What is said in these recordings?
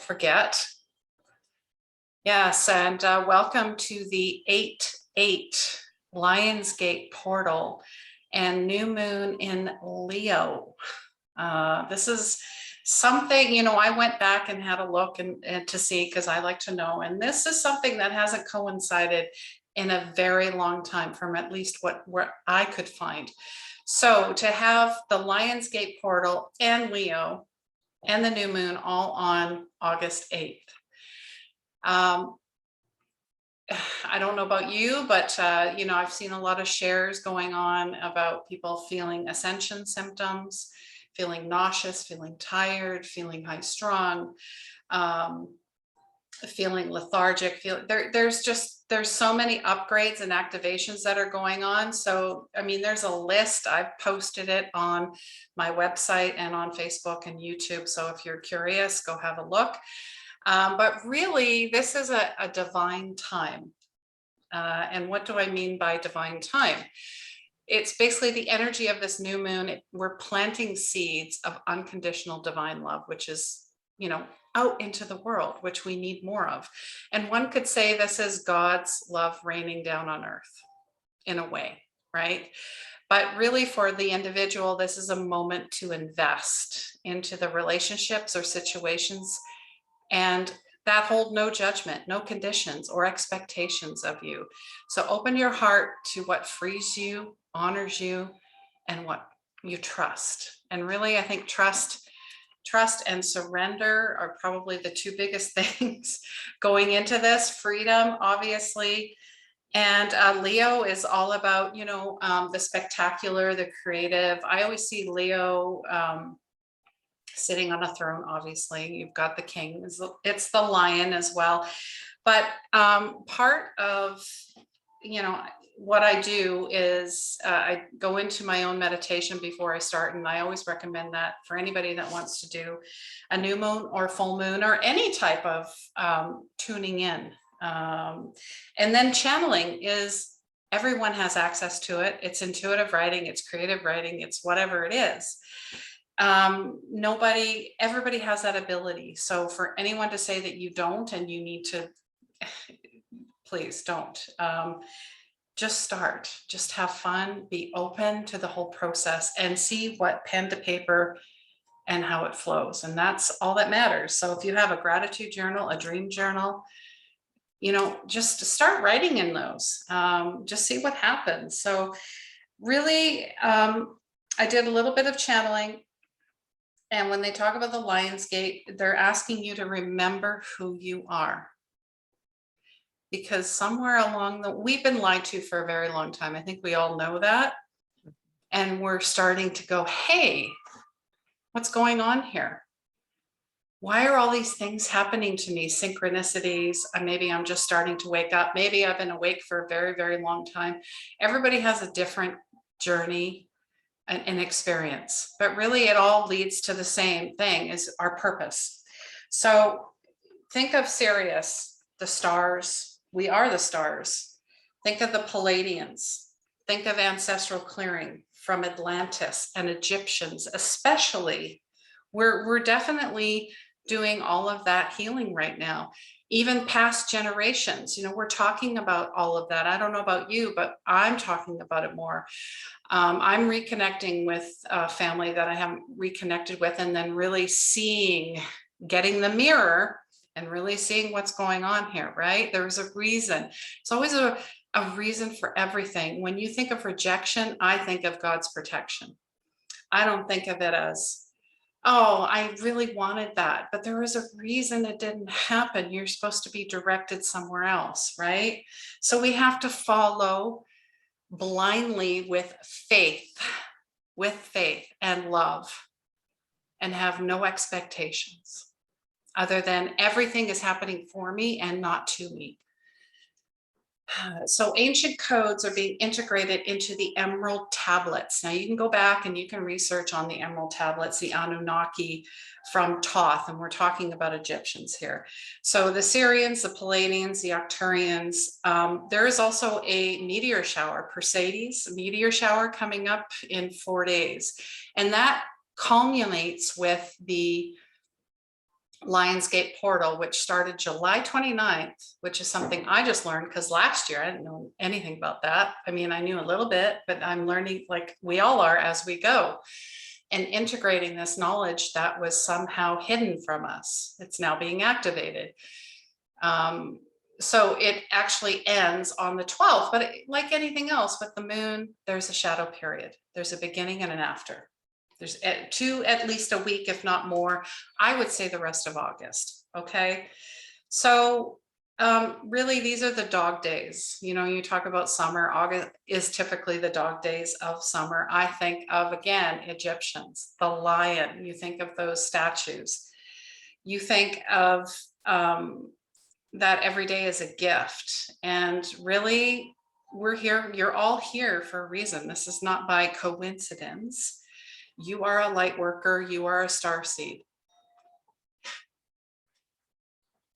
forget. Yes, and welcome to the 8/8 Lionsgate Portal and New Moon in Leo. This is something, you know, I went back and had a look and to see, because I like to know, and this is something that hasn't coincided in a very long time, from at least what I could find. So to have the Lionsgate Portal and Leo and the new moon all on August 8th. I don't know about you, but you know, I've seen a lot of shares going on about people feeling ascension symptoms, feeling nauseous, feeling tired, feeling high strung, feeling lethargic. There's so many upgrades and activations that are going on. So, I mean, there's a list. I've posted it on my website and on Facebook and YouTube. So if you're curious, go have a look. But really, this is a divine time. And what do I mean by divine time? It's basically the energy of this new moon. We're planting seeds of unconditional divine love, which is, you know, out into the world, which we need more of. And one could say this is God's love raining down on earth in a way, right? But really, for the individual, this is a moment to invest into the relationships or situations and that hold no judgment, no conditions or expectations of you. So open your heart to what frees you, honors you, and what you trust. And really, I think trust and surrender are probably the two biggest things going into this. Freedom, obviously. And Leo is all about, you know, the spectacular, the creative. I always see Leo sitting on a throne. Obviously, you've got the king. It's the lion as well. But part of, you know, what I do is I go into my own meditation before I start, and I always recommend that for anybody that wants to do a new moon or full moon or any type of tuning in. And then channeling is, everyone has access to it. It's intuitive writing, it's creative writing, it's whatever it is. Everybody has that ability. So for anyone to say that you don't and you need to, please don't. Just start, just have fun, be open to the whole process and see what pen to paper and how it flows. And that's all that matters. So if you have a gratitude journal, a dream journal, you know, just start writing in those, just see what happens. So really, I did a little bit of channeling. And when they talk about the Lionsgate, they're asking you to remember who you are. Because somewhere along we've been lied to for a very long time. I think we all know that. And we're starting to go, hey, what's going on here? Why are all these things happening to me? Synchronicities. Maybe I'm just starting to wake up. Maybe I've been awake for a very, very long time. Everybody has a different journey and experience, but really it all leads to the same thing, is our purpose. So think of Sirius, the stars. We are the stars. Think of the Palladians. Think of ancestral clearing from Atlantis and Egyptians, especially. We're definitely doing all of that healing right now. Even past generations, you know, we're talking about all of that. I don't know about you, but I'm talking about it more. I'm reconnecting with a family that I haven't reconnected with, and then really getting the mirror and really seeing what's going on here, right? There's a reason. It's always a reason for everything. When you think of rejection, I think of God's protection. I don't think of it as, oh, I really wanted that, but there was a reason it didn't happen. You're supposed to be directed somewhere else, right? So we have to follow blindly with faith and love, and have no expectations other than everything is happening for me and not to me. So ancient codes are being integrated into the emerald tablets. Now you can go back and you can research on the emerald tablets, the Anunnaki from Thoth, and we're talking about Egyptians here. So the Syrians, the Palladians, the Arcturians. There is also a meteor shower, Perseids meteor shower coming up in 4 days. And that culminates with the Lionsgate Portal, which started July 29th, which is something I just learned because last year I didn't know anything about that. I mean, I knew a little bit, but I'm learning like we all are as we go, and integrating this knowledge that was somehow hidden from us. It's now being activated. So it actually ends on the 12th, but like anything else with the moon, there's a shadow period. There's a beginning and an after. There's at least a week, if not more. I would say the rest of August. Okay. So really, these are the dog days. You know, you talk about summer. August is typically the dog days of summer. I think of, again, Egyptians, the lion. You think of those statues. You think of that every day is a gift. And really, we're here. You're all here for a reason. This is not by coincidence. You are a light worker. You are a starseed.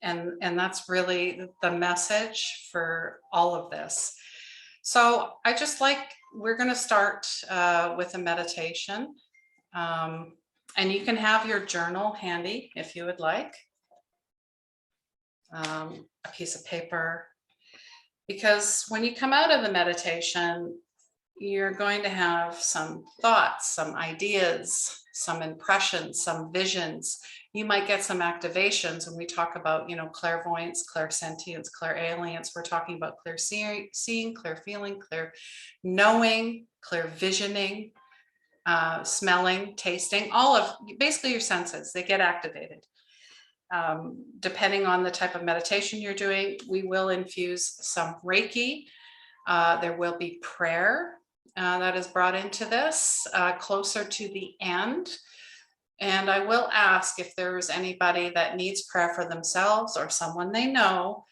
And that's really the message for all of this. So we're going to start with a meditation. And you can have your journal handy if you would like. A piece of paper. Because when you come out of the meditation, you're going to have some thoughts, some ideas, some impressions, some visions. You might get some activations. When we talk about, clairvoyance, clairsentience, clairalience, we're talking about clear seeing, clear feeling, clear knowing, clear visioning, smelling, tasting, all of basically your senses, they get activated. Depending on the type of meditation you're doing, we will infuse some Reiki. There will be prayer that is brought into this closer to the end. And I will ask if there's anybody that needs prayer for themselves or someone they know,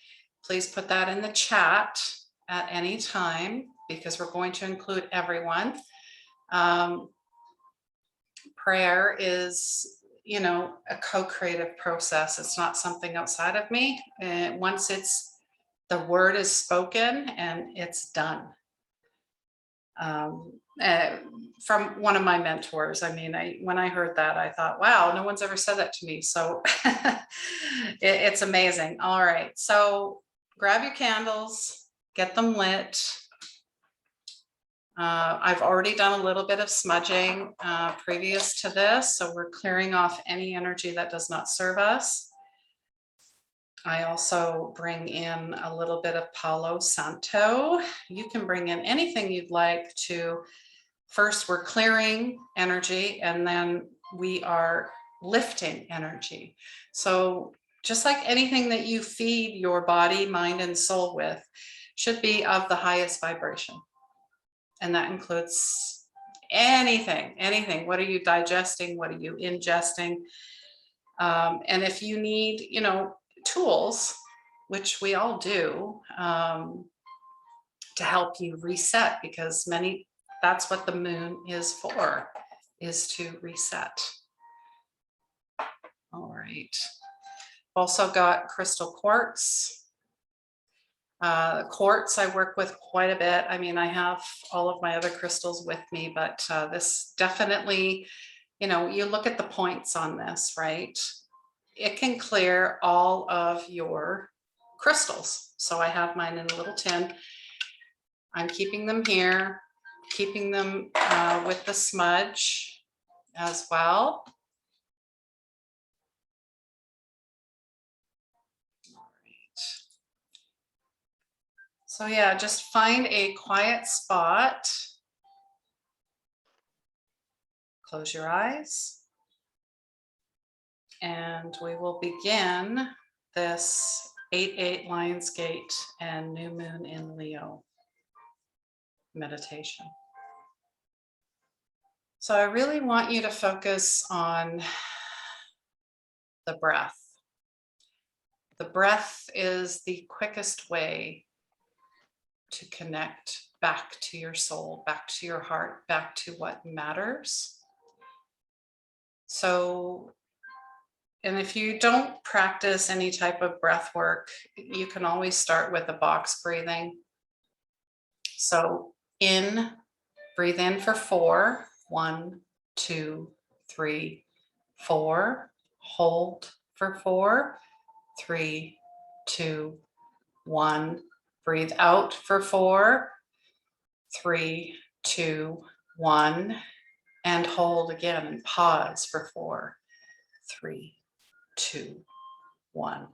please put that in the chat at any time, because we're going to include everyone. Prayer is, a co-creative process. It's not something outside of me. And once the word is spoken and it's done. From one of my mentors. I mean, when I heard that, I thought, wow, no one's ever said that to me. So it's amazing. All right. So grab your candles, get them lit. I've already done a little bit of smudging previous to this. So we're clearing off any energy that does not serve us. I also bring in a little bit of Palo Santo. You can bring in anything you'd like to. First, we're clearing energy, and then we are lifting energy. So just like anything that you feed your body, mind, and soul with should be of the highest vibration. And that includes anything. What are you digesting? What are you ingesting? And if you need, tools, which we all do, to help you reset, because that's what the moon is for, is to reset. All right. Also got crystal quartz. Quartz I work with quite a bit. I mean, I have all of my other crystals with me, but this definitely, you look at the points on this, right? It can clear all of your crystals. So I have mine in a little tin. I'm keeping them here, keeping them with the smudge as well. All right. So yeah, just find a quiet spot. Close your eyes. And we will begin this 8/8 Lionsgate and New Moon in Leo meditation. So I really want you to focus on the breath. The breath is the quickest way to connect back to your soul, back to your heart, back to what matters. So, and if you don't practice any type of breath work, you can always start with a box breathing. So breathe in for 4. 1, 2, 3, 4. Hold for 4, 3, 2, 1. Breathe out for 4, 3, 2, 1. And hold again and pause for 4, 3, 2, 1.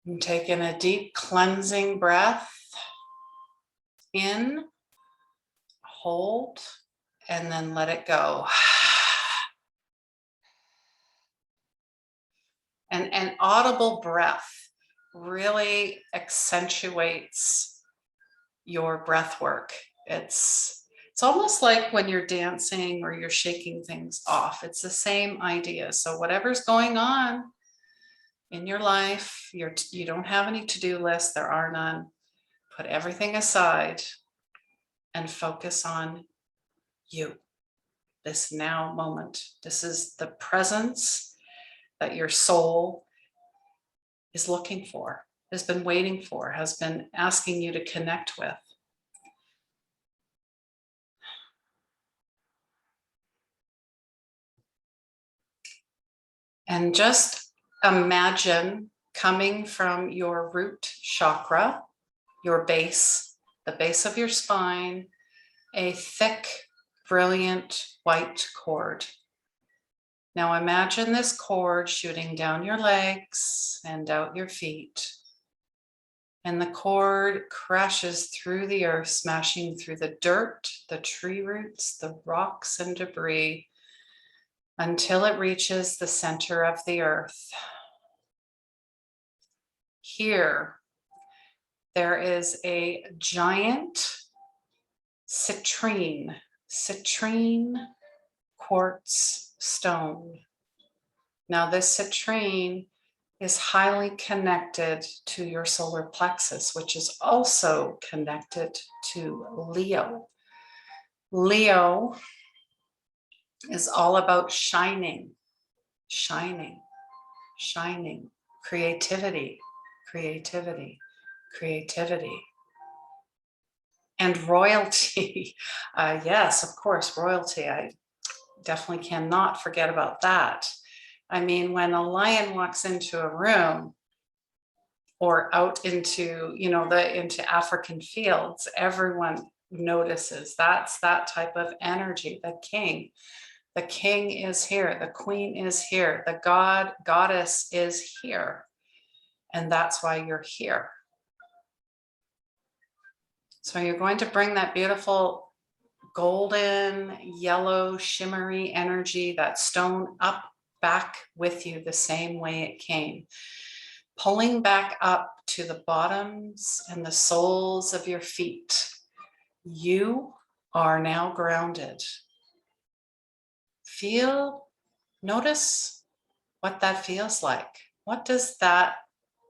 And take in a deep cleansing breath in, hold, and then let it go. And an audible breath really accentuates your breath work. It's almost like when you're dancing or you're shaking things off. It's the same idea. So whatever's going on in your life, you don't have any to-do lists, there are none. Put everything aside and focus on you, this now moment. This is the presence that your soul is looking for, has been waiting for, has been asking you to connect with. And just imagine coming from your root chakra, your base, the base of your spine, a thick, brilliant white cord. Now imagine this cord shooting down your legs and out your feet. And the cord crashes through the earth, smashing through the dirt, the tree roots, the rocks and debris, until it reaches the center of the earth. Here, there is a giant citrine quartz stone. Now, this citrine is highly connected to your solar plexus, which is also connected to Leo. Leo is all about shining, creativity, and royalty. Yes, of course, royalty. I definitely cannot forget about that. I mean, when a lion walks into a room or out into, into African fields, everyone notices. That's that type of energy. The king is here. The queen is here. The goddess is here. And that's why you're here. So you're going to bring that beautiful golden, yellow, shimmery energy, that stone up back with you the same way it came, pulling back up to the bottoms and the soles of your feet. You are now grounded. Notice what that feels like. What does that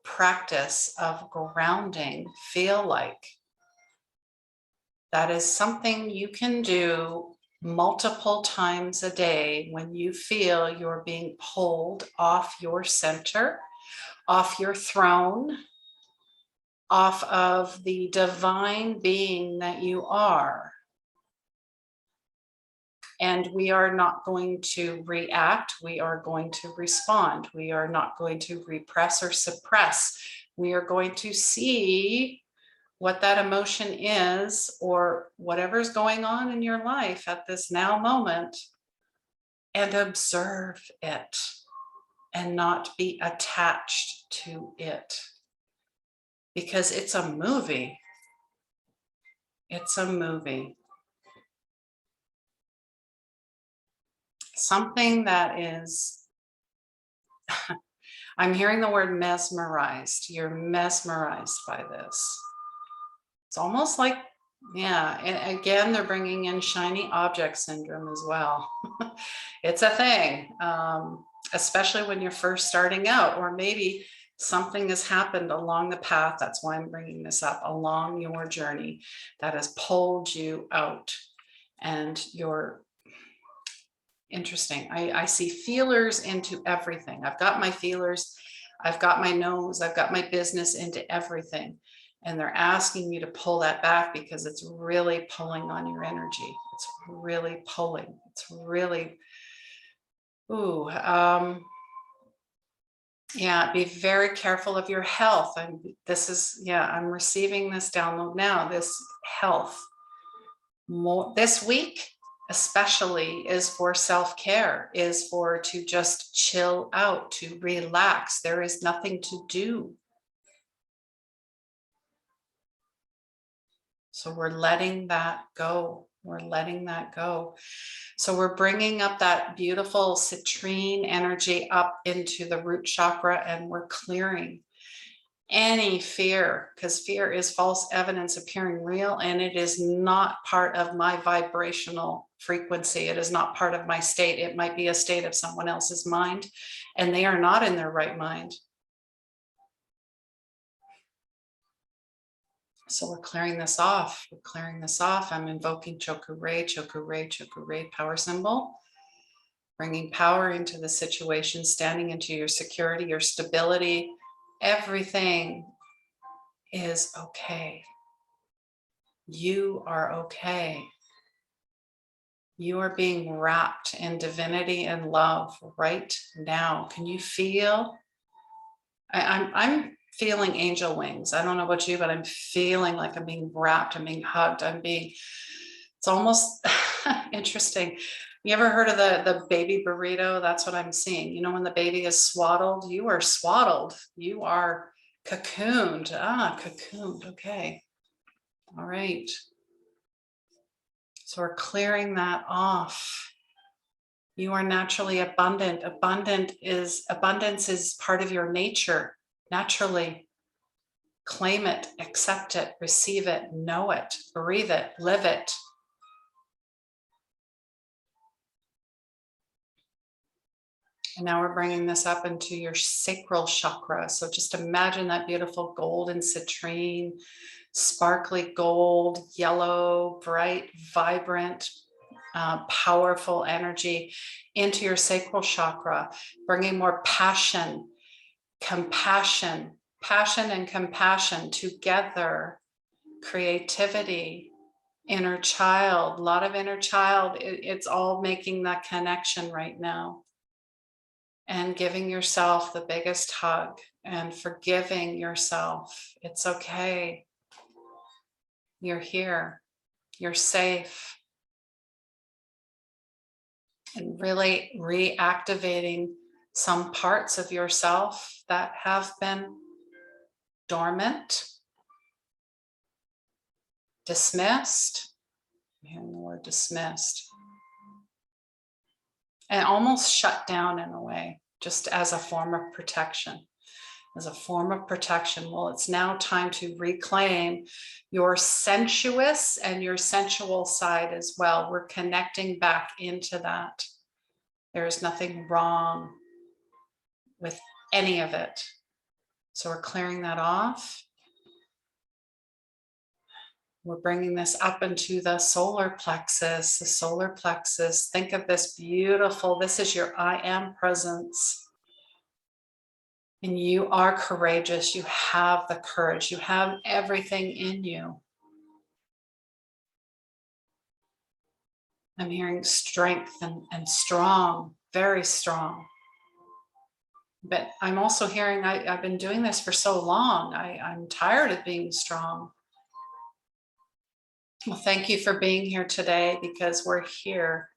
practice of grounding feel like? That is something you can do multiple times a day when you feel you're being pulled off your center, off your throne, off of the divine being that you are. And we are not going to react. We are going to respond. We are not going to repress or suppress. We are going to see what that emotion is, or whatever's going on in your life at this now moment, and observe it and not be attached to it. Because it's a movie. It's a movie. Something that is, I'm hearing the word mesmerized. You're mesmerized by this. It's almost like, yeah, and again, they're bringing in shiny object syndrome as well. It's a thing, especially when you're first starting out, or maybe something has happened along the path. That's why I'm bringing this up, along your journey, that has pulled you out. And you're interesting. I see feelers into everything. I've got my feelers, I've got my nose, I've got my business into everything. And they're asking you to pull that back because it's really pulling on your energy. It's really pulling. It's really Ooh, yeah, be very careful of your health. And this is, yeah, I'm receiving this download now, this health. More this week especially is for self-care, is for to just chill out, to relax. There is nothing to do. So we're letting that go. We're letting that go. So we're bringing up that beautiful citrine energy up into the root chakra, and we're clearing any fear, because fear is false evidence appearing real, and it is not part of my vibrational frequency. It is not part of my state. It might be a state of someone else's mind, and they are not in their right mind. So we're clearing this off. We're clearing this off. I'm invoking Choku-rei, Choku-rei, Choku-rei power symbol, bringing power into the situation, standing into your security, your stability. Everything is okay. You are okay. You are being wrapped in divinity and love right now. Can you feel? I'm feeling angel wings. I don't know about you, but I'm feeling like I'm being wrapped, I'm being hugged, it's almost interesting. You ever heard of the baby burrito? That's what I'm seeing. You know, when the baby is swaddled, you are swaddled. You are cocooned. Cocooned. Okay. All right. So we're clearing that off. You are naturally abundant. Abundance is part of your nature. Naturally, claim it, accept it, receive it, know it, breathe it, live it. And now we're bringing this up into your sacral chakra. So just imagine that beautiful golden citrine, sparkly gold, yellow, bright, vibrant, powerful energy into your sacral chakra, bringing more passion, compassion, passion and compassion together, creativity, inner child, a lot of inner child. It's all making that connection right now. And giving yourself the biggest hug and forgiving yourself. It's okay. You're here. You're safe. And really reactivating some parts of yourself that have been dormant, dismissed. I'm hearing the word dismissed. And almost shut down in a way, just as a form of protection. As a form of protection. Well, it's now time to reclaim your sensuous and your sensual side as well. We're connecting back into that. There is nothing wrong with any of it. So we're clearing that off. We're bringing this up into the solar plexus. The solar plexus, think of this beautiful, this is your I am presence. And you are courageous. You have the courage. You have everything in you. I'm hearing strength and strong, very strong. But I'm also hearing I've been doing this for so long. I'm tired of being strong. Well, thank you for being here today, because we're here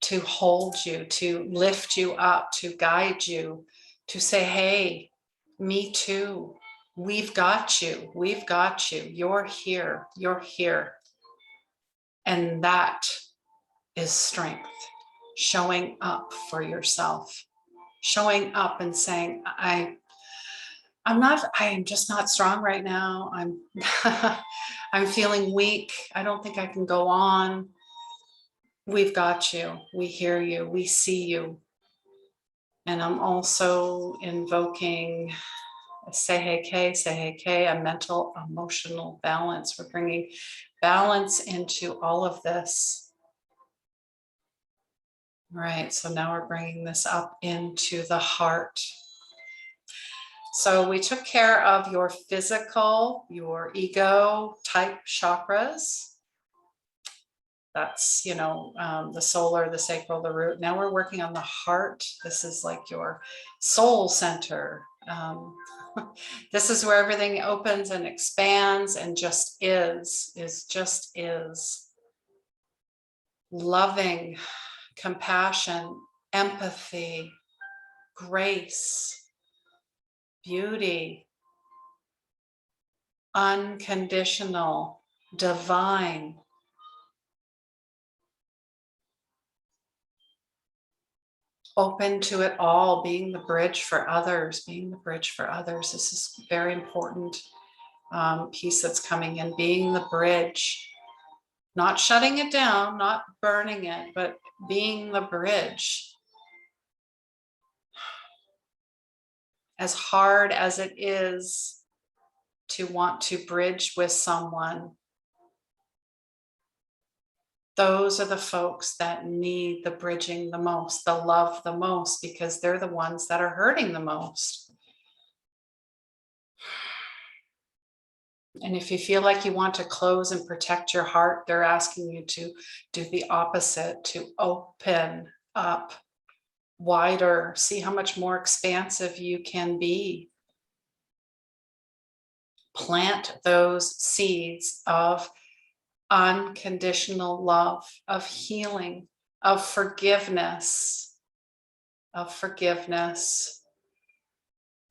to hold you, to lift you up, to guide you, to say, hey, me too. We've got you. We've got you. You're here. You're here. And that is strength. Showing up for yourself. Showing up and saying, I'm just not strong right now. I'm feeling weak. I don't think I can go on. We've got you. We hear you. We see you. And I'm also invoking Seihei-Kei, a mental, emotional balance. We're bringing balance into all of this. All right, so now we're bringing this up into the heart. So we took care of your physical, your ego type chakras. That's, you know, the solar, the sacral, the root. Now we're working on the heart. This is like your soul center. This is where everything opens and expands and just just is. Loving, compassion, empathy, grace, beauty, unconditional, divine. Open to it all, being the bridge for others, being the bridge for others. This is a very important piece that's coming in, being the bridge, not shutting it down, not burning it, but being the bridge. As hard as it is to want to bridge with someone, those are the folks that need the bridging the most, the love the most, because they're the ones that are hurting the most. And if you feel like you want to close and protect your heart, they're asking you to do the opposite, to open up wider, see how much more expansive you can be. Plant those seeds of unconditional love, of healing, of forgiveness,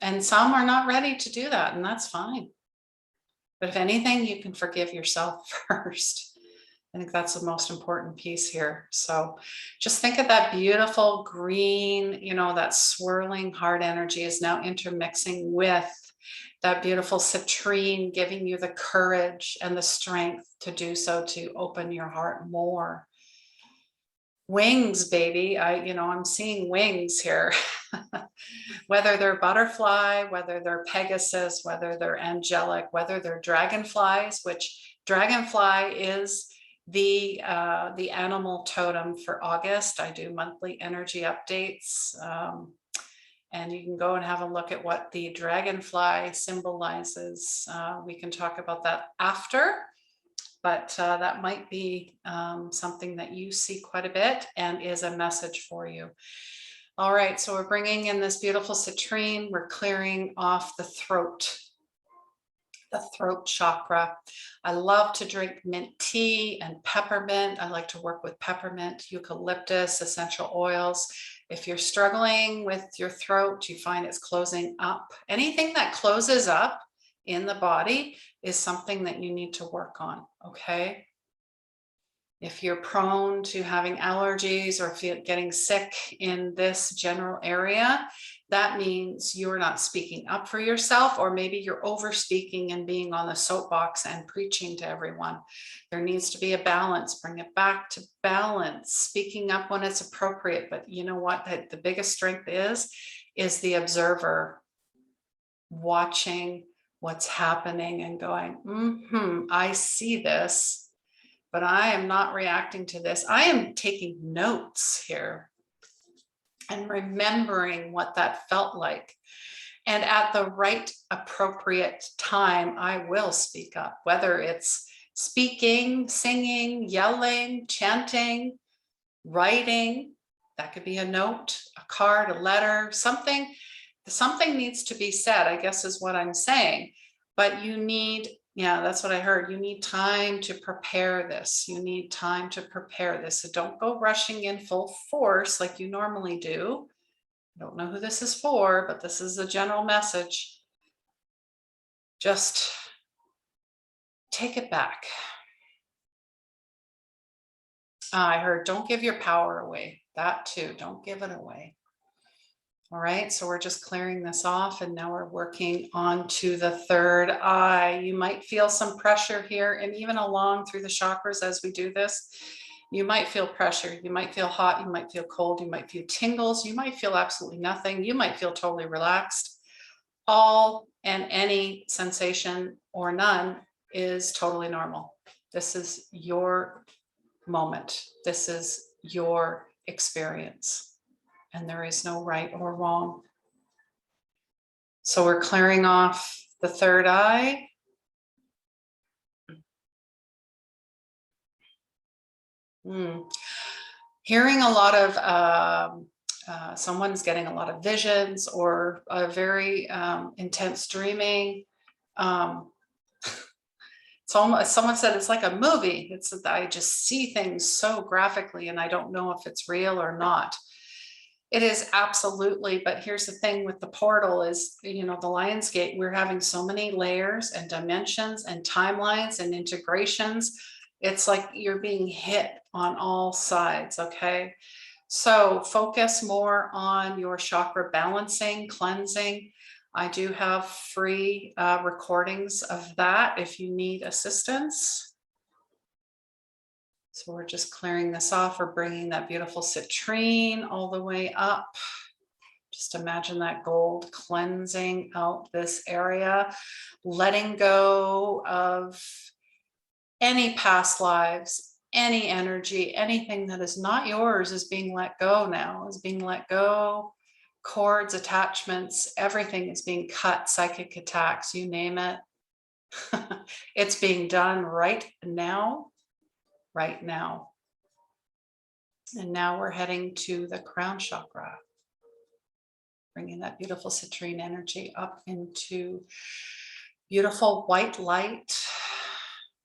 And some are not ready to do that, and that's fine. But if anything, you can forgive yourself first. I think that's the most important piece here. So just think of that beautiful green, you know, that swirling heart energy is now intermixing with that beautiful citrine, giving you the courage and the strength to do so, to open your heart more. Wings, baby. I'm seeing wings here. Whether they're butterfly, whether they're Pegasus, whether they're angelic, whether they're dragonflies, which dragonfly is the animal totem for August. I do monthly energy updates. And you can go and have a look at what the dragonfly symbolizes. We can talk about that after, but that might be something that you see quite a bit and is a message for you. All right, so we're bringing in this beautiful citrine. We're clearing off the throat chakra. I love to drink mint tea and peppermint. I like to work with peppermint, eucalyptus, essential oils. If you're struggling with your throat, you find it's closing up, anything that closes up in the body is something that you need to work on, okay? If you're prone to having allergies or getting sick in this general area, that means you're not speaking up for yourself, or maybe you're over speaking and being on the soapbox and preaching to everyone. There needs to be a balance. Bring it back to balance, speaking up when it's appropriate. But you know what? The biggest strength is the observer, watching what's happening and going, I see this, but I am not reacting to this. I am taking notes here and remembering what that felt like. And at the right, appropriate time, I will speak up, whether it's speaking, singing, yelling, chanting, writing. That could be a note, a card, a letter, something. Something needs to be said, I guess is what I'm saying. But you need, that's what I heard. You need time to prepare this. You need time to prepare this. So don't go rushing in full force like you normally do. I don't know who this is for, but this is a general message. Just take it back. I heard, don't give your power away. That too, don't give it away. All right, so we're just clearing this off, and now we're working on to the third eye. You might feel some pressure here, and even along through the chakras as we do this, you might feel pressure. You might feel hot, you might feel cold, you might feel tingles, you might feel absolutely nothing, you might feel totally relaxed. All and any sensation or none is totally normal. This is your moment. This is your experience. And there is no right or wrong. So we're clearing off the third eye. Hearing a lot of someone's getting a lot of visions or a very intense dreaming. It's almost, someone said it's like a movie. It's I just see things so graphically and I don't know if it's real or not. It is absolutely, but here's the thing with the portal is, you know, the Lionsgate, we're having so many layers and dimensions and timelines and integrations. It's like you're being hit on all sides, okay? So focus more on your chakra balancing, cleansing. I do have free recordings of that if you need assistance. So we're just clearing this off. We're bringing that beautiful citrine all the way up. Just imagine that gold cleansing out this area, letting go of any past lives, any energy, anything that is not yours is being let go now, is being let go. Cords, attachments, everything is being cut, psychic attacks, you name it. It's being done right now. Right now. And now we're heading to the crown chakra, bringing that beautiful citrine energy up into beautiful white light.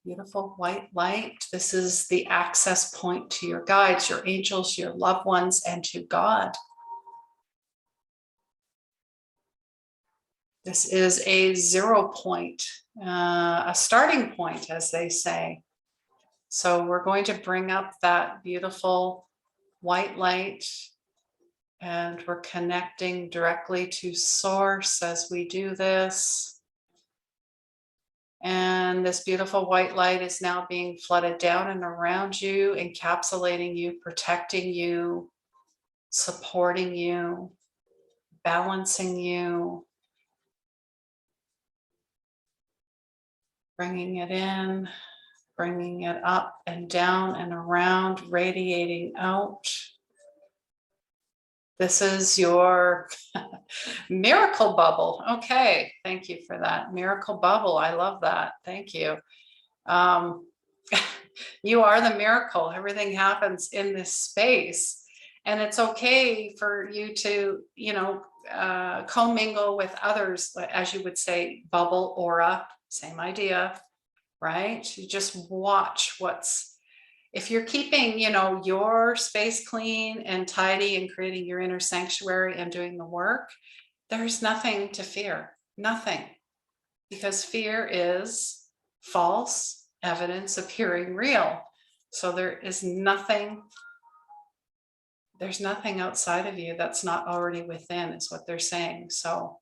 Beautiful white light. This is the access point to your guides, your angels, your loved ones, and to God. This is a 0 point, a starting point, as they say. So we're going to bring up that beautiful white light and we're connecting directly to source as we do this. And this beautiful white light is now being flooded down and around you, encapsulating you, protecting you, supporting you, balancing you, bringing it in, bringing it up and down and around, radiating out. This is your miracle bubble. Okay, thank you for that. Miracle bubble, I love that. Thank you. You are the miracle. Everything happens in this space. And it's okay for you to, you know, commingle with others, as you would say, bubble, aura, same idea. Right? You just watch if you're keeping, you know, your space clean and tidy and creating your inner sanctuary and doing the work, there's nothing to fear, nothing, because fear is false evidence appearing real. So there's nothing outside of you that's not already within, is what they're saying. So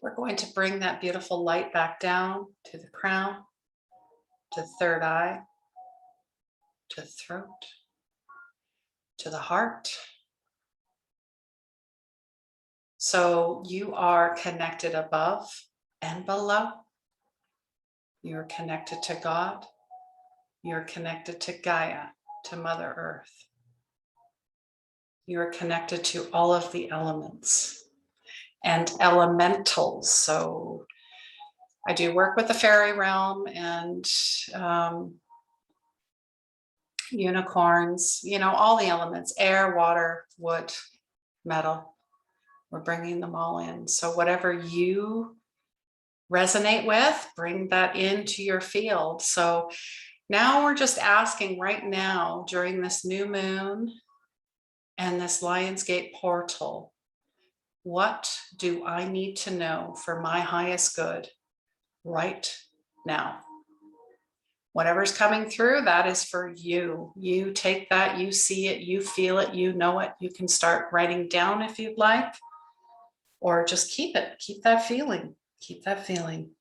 we're going to bring that beautiful light back down to the crown, to third eye, to the throat, to the heart. So you are connected above and below. You're connected to God. You're connected to Gaia, to Mother Earth. You're connected to all of the elements and elementals. So I do work with the fairy realm and unicorns, you know, all the elements, air, water, wood, metal. We're bringing them all in. So whatever you resonate with, bring that into your field. So now we're just asking right now during this new moon and this Lionsgate portal, what do I need to know for my highest good right now? Whatever's coming through, that is for you. You take that, you see it, you feel it, you know it. You can start writing down if you'd like, or just keep it. Keep that feeling. Keep that feeling.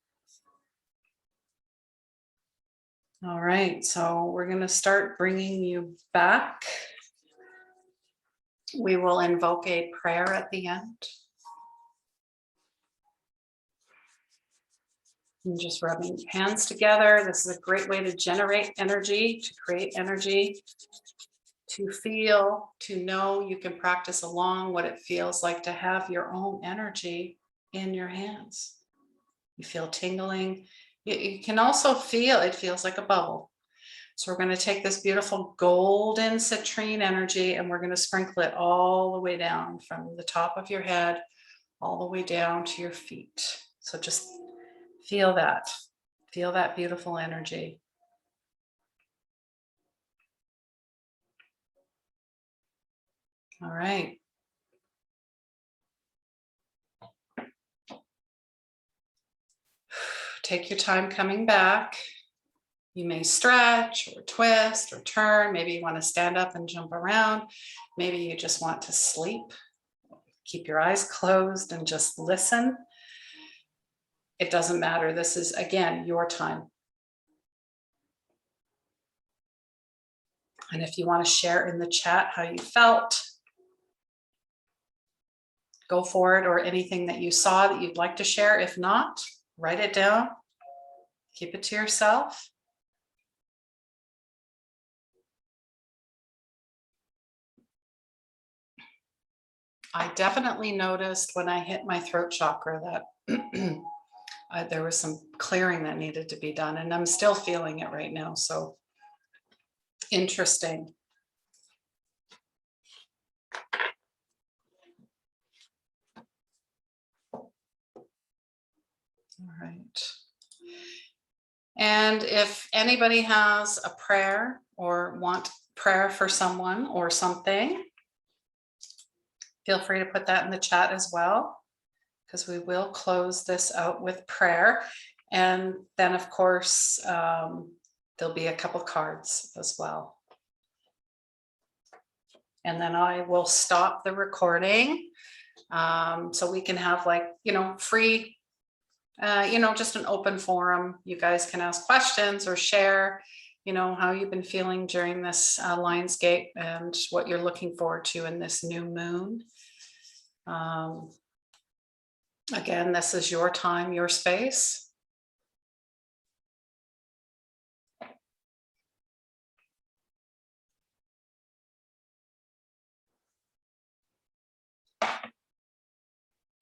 All right, so we're going to start bringing you back. We will invoke a prayer at the end. And just rubbing hands together. This is a great way to generate energy, to create energy, to feel, to know. You can practice along what it feels like to have your own energy in your hands. You feel tingling. You can also feel, it feels like a bubble. So we're going to take this beautiful golden citrine energy and we're going to sprinkle it all the way down from the top of your head, all the way down to your feet. So just feel that beautiful energy. All right. Take your time coming back. You may stretch or twist or turn. Maybe you want to stand up and jump around. Maybe you just want to sleep. Keep your eyes closed and just listen. It doesn't matter. This is, again, your time. And if you want to share in the chat how you felt, go for it, or anything that you saw that you'd like to share. If not, write it down. Keep it to yourself. I definitely noticed when I hit my throat chakra that there was some clearing that needed to be done, and I'm still feeling it right now. So interesting. All right. And if anybody has a prayer or want prayer for someone or something, feel free to put that in the chat as well, because we will close this out with prayer. And then, of course, there'll be a couple cards as well. And then I will stop the recording so we can have, like, free, just an open forum. You guys can ask questions or share, how you've been feeling during this Lionsgate and what you're looking forward to in this new moon. Again, this is your time, your space.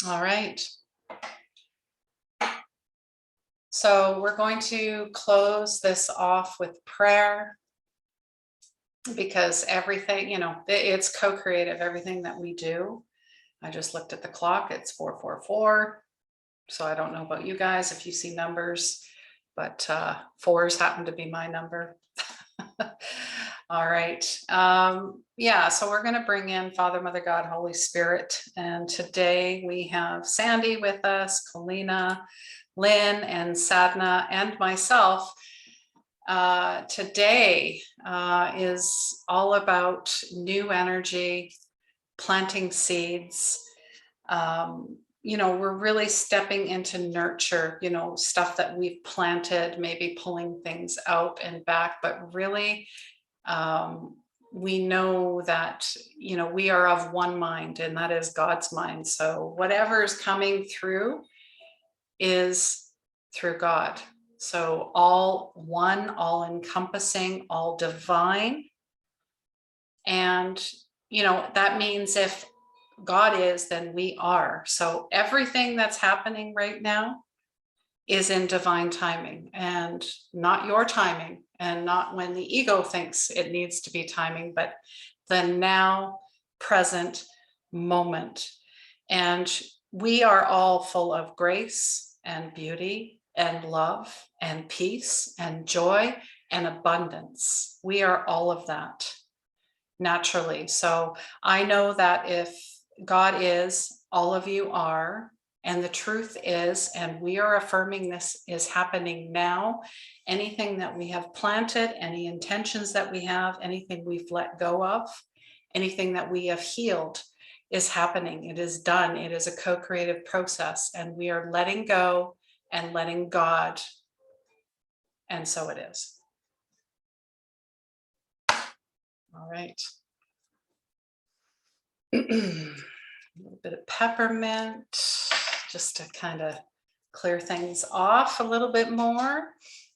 All right. So we're going to close this off with prayer, because everything, it's co-creative, everything that we do. I just looked at the clock, it's 4:44. So I don't know about you guys if you see numbers, but fours happen to be my number. All right. Yeah, so we're going to bring in Father, Mother, God, Holy Spirit. And today we have Sandy with us, Colina, Lynn, and Sadhna, and myself. Today is all about new energy, planting seeds. We're really stepping into nurture, stuff that we've planted, maybe pulling things out and back, but really we know that, we are of one mind, and that is God's mind. So whatever is coming through is through God. So all one, all encompassing, all divine. And, that means if God is, then we are. So everything that's happening right now is in divine timing, and not your timing, and not when the ego thinks it needs to be timing, but the now present moment. And we are all full of grace and beauty and love and peace and joy and abundance. We are all of that naturally. So I know that if God is, all of you are, and the truth is, and we are affirming this is happening now. Anything that we have planted, any intentions that we have, anything we've let go of, anything that we have healed is happening. It is done. It is a co-creative process, and we are letting go and letting God. And so it is. All right. A little bit of peppermint, just to kind of clear things off a little bit more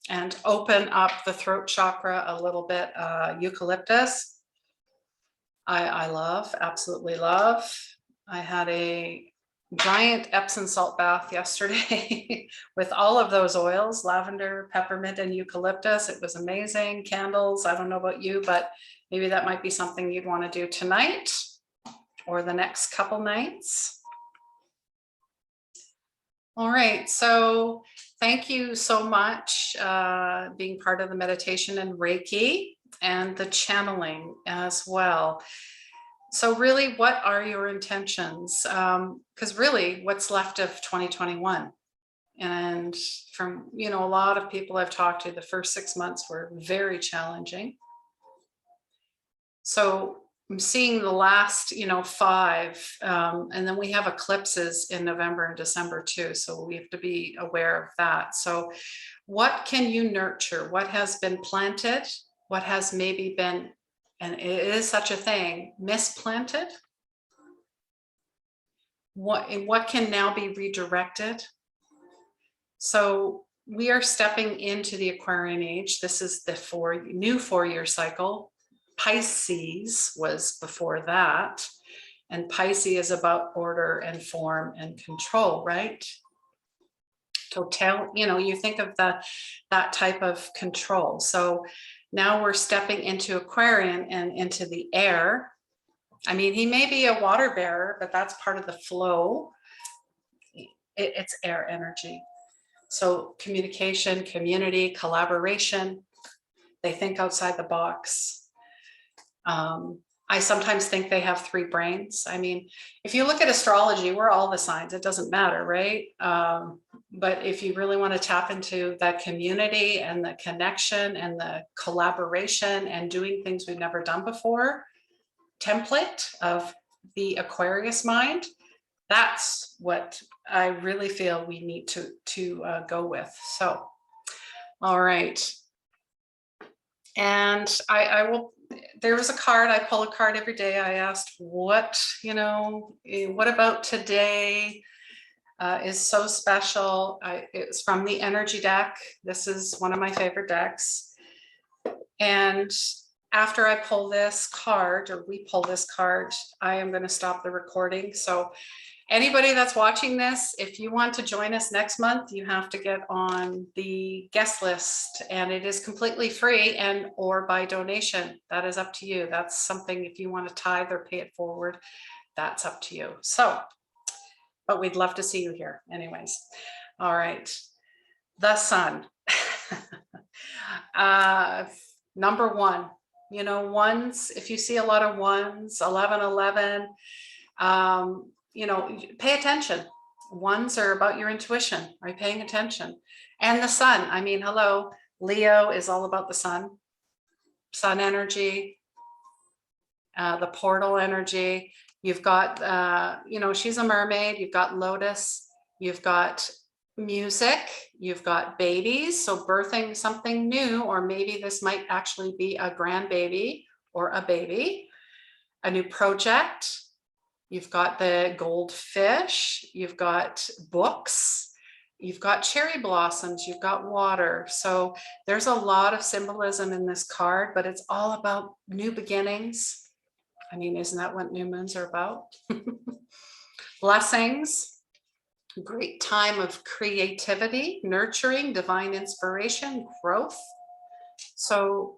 and open up the throat chakra a little bit. Eucalyptus, I love, absolutely love. I had a giant Epsom salt bath yesterday with all of those oils, lavender, peppermint, and eucalyptus. It was amazing. Candles. I don't know about you, but maybe that might be something you'd want to do tonight or the next couple nights. All right, so thank you so much being part of the meditation and Reiki and the channeling as well. So really, what are your intentions? Because really, what's left of 2021? And from, a lot of people I've talked to, the first 6 months were very challenging. So I'm seeing the last, 5, and then we have eclipses in November and December too. So we have to be aware of that. So what can you nurture? What has been planted? What has maybe been, and it is such a thing, misplanted? What can now be redirected? So we are stepping into the Aquarian age. This is the new 4-year cycle. Pisces was before that, and Pisces is about order and form and control, right? Total, you think of that type of control. So now we're stepping into Aquarian and into the air. I mean, he may be a water bearer, but that's part of the flow. It's air energy. So communication, community, collaboration, they think outside the box. I sometimes think they have 3 brains. I mean, if you look at astrology, we're all the signs. It doesn't matter, right? But if you really want to tap into that community and the connection and the collaboration and doing things we've never done before, template of the Aquarius mind, that's what I really feel we need to go with. So, all right. And I will, there was a card, I pull a card every day. I asked what about today is so special. It's from the energy deck. This is one of my favorite decks. And after I pull this card, or we pull this card, I am going to stop the recording. So anybody that's watching this, if you want to join us next month, you have to get on the guest list, and it is completely free and or by donation. That is up to you. That's something, if you want to tithe or pay it forward, that's up to you. So, but we'd love to see you here anyways. All right. The sun. Number 1, ones, if you see a lot of ones, 1111, pay attention. Ones are about your intuition. Are you paying attention? And the sun, I mean, hello, Leo is all about the sun energy, the portal energy. You've got, she's a mermaid. You've got Lotus. You've got music. You've got babies. So birthing something new, or maybe this might actually be a grandbaby or a baby, a new project. You've got the goldfish, you've got books, you've got cherry blossoms, you've got water. So there's a lot of symbolism in this card, but it's all about new beginnings. I mean, isn't that what new moons are about? Blessings, great time of creativity, nurturing, divine inspiration, growth. So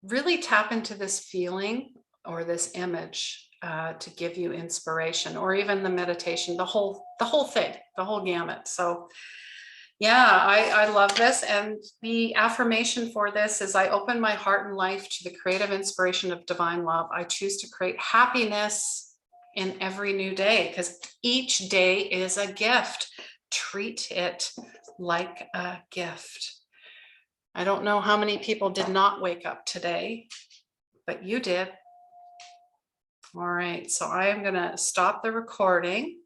really tap into this feeling or this image to give you inspiration, or even the meditation, the whole thing, the whole gamut. So yeah, I love this. And the affirmation for this is, I open my heart and life to the creative inspiration of divine love. I choose to create happiness in every new day, because each day is a gift. Treat it like a gift. I don't know how many people did not wake up today, but you did. All right, so I am going to stop the recording.